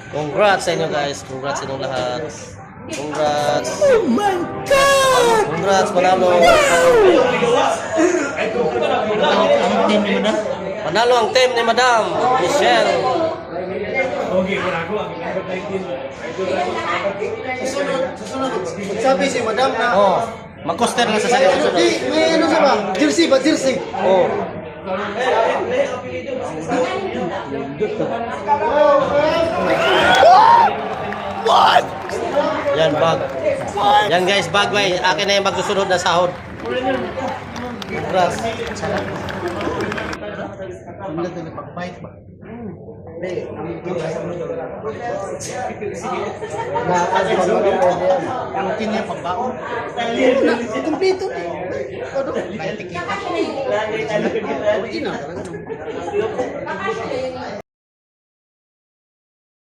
Congrats sa inyo guys. Congrats sa inyong lahat. Congrats. Oh my God! Congrats, panalo. Panalo ang team ni Madam Michelle. Sabi si Madam na... Oh, mag-coaster na sa sayo. May ano siya ba? Jersey ba? Jersey? Oh. What? Yan, bag. Yan guys, bag bay. Akin na yung magsusunod na sahod. Congrats. Hindi ito nipag-fight ba? Ang kanya pagbaon. Kompleto. Ano? Lahat tikita. Original talaga.